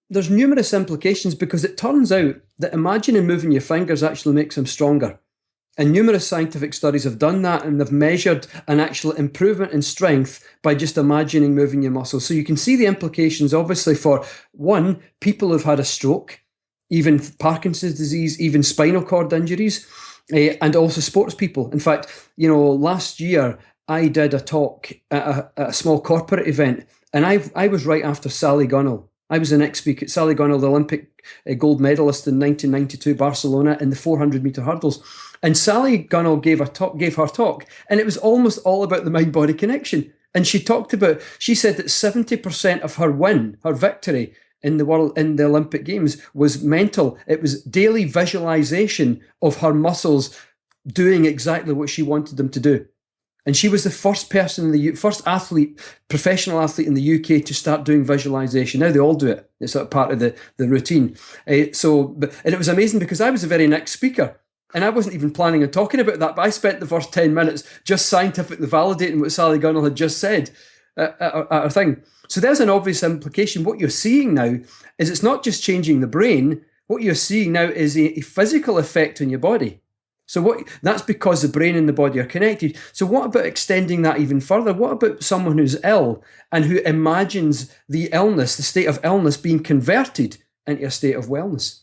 there's numerous implications because it turns out that imagining moving your fingers actually makes them stronger. And numerous scientific studies have done that, and they've measured an actual improvement in strength by just imagining moving your muscles. So you can see the implications, obviously, for one, people who've had a stroke, even Parkinson's disease, even spinal cord injuries, and also sports people. In fact, last year I did a talk at a small corporate event, and I was right after Sally Gunnell. I was the next speaker. Sally Gunnell, the Olympic gold medalist in 1992 Barcelona in the 400-meter hurdles. And Sally Gunnell gave her talk, and it was almost all about the mind-body connection. And she said that 70% of her victory in the Olympic Games was mental. It was daily visualization of her muscles doing exactly what she wanted them to do. And she was the first first professional athlete in the UK to start doing visualization. Now they all do it. It's sort of part of the routine. And it was amazing because I was the very next speaker. And I wasn't even planning on talking about that, but I spent the first 10 minutes just scientifically validating what Sally Gunnell had just said at her thing. So there's an obvious implication. What you're seeing now is it's not just changing the brain. What you're seeing now is a physical effect on your body. So that's because the brain and the body are connected. So what about extending that even further? What about someone who's ill and who imagines the state of illness being converted into a state of wellness?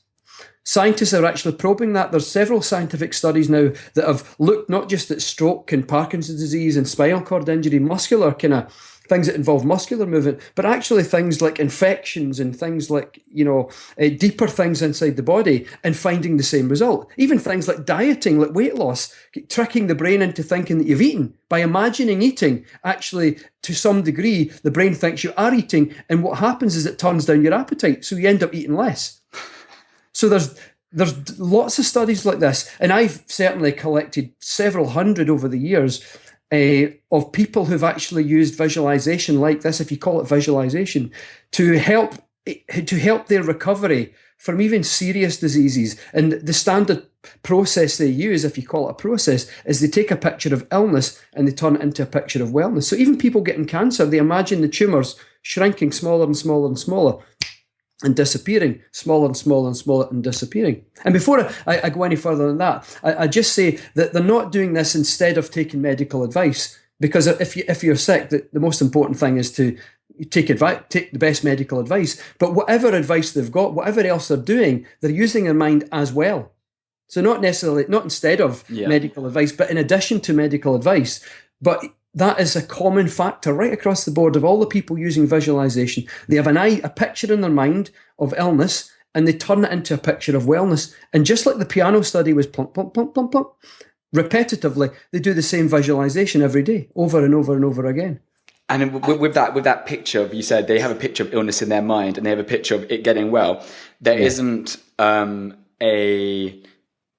Scientists are actually probing that. There's several scientific studies now that have looked not just at stroke and Parkinson's disease and spinal cord injury, muscular kind of things that involve muscular movement, but actually things like infections and things like, deeper things inside the body, and finding the same result. Even things like dieting, like weight loss, tricking the brain into thinking that you've eaten. By imagining eating, actually, to some degree, the brain thinks you are eating, and what happens is it turns down your appetite, so you end up eating less. So there's lots of studies like this, and I've certainly collected several hundred over the years of people who've actually used visualization like this, if you call it visualization, to help their recovery from even serious diseases. And the standard process they use, if you call it a process, is they take a picture of illness and they turn it into a picture of wellness. So even people getting cancer, they imagine the tumours shrinking smaller and smaller and smaller, and disappearing, smaller and smaller and smaller and disappearing. And before I go any further than that, I just say that they're not doing this instead of taking medical advice, because if you're sick, the most important thing is to take the best medical advice. But whatever advice they've got, whatever else they're doing, they're using their mind as well. So not instead of medical advice, but in addition to medical advice. But that is a common factor right across the board of all the people using visualization. They have a picture in their mind of illness, and they turn it into a picture of wellness. And just like the piano study was plump, plump, plump, plump, plump, repetitively, they do the same visualization every day, over and over and over again. And with that picture, you said they have a picture of illness in their mind and they have a picture of it getting well. There isn't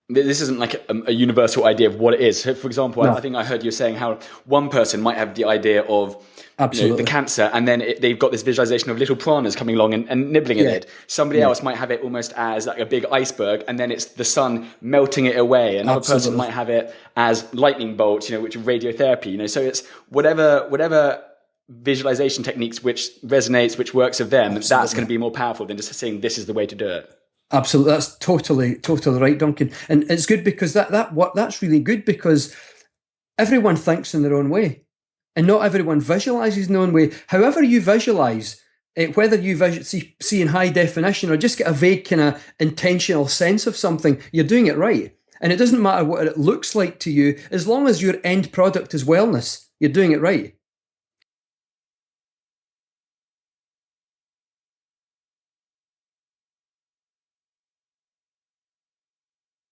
this isn't like a universal idea of what it is. So for example, no. I think I heard you saying how one person might have the idea of the cancer, and then they've got this visualization of little piranhas coming along and nibbling at it. Somebody else might have it almost as like a big iceberg, and then it's the sun melting it away. Another person might have it as lightning bolts, which are radiotherapy. So it's whatever visualization techniques which resonates, which works of them. That's going to be more powerful than just saying this is the way to do it. Absolutely, that's totally right, Duncan. And it's good because that's really good, because everyone thinks in their own way, and not everyone visualizes in their own way. However you visualize, whether you see in high definition or just get a vague kind of intentional sense of something, you're doing it right. And it doesn't matter what it looks like to you, as long as your end product is wellness, you're doing it right.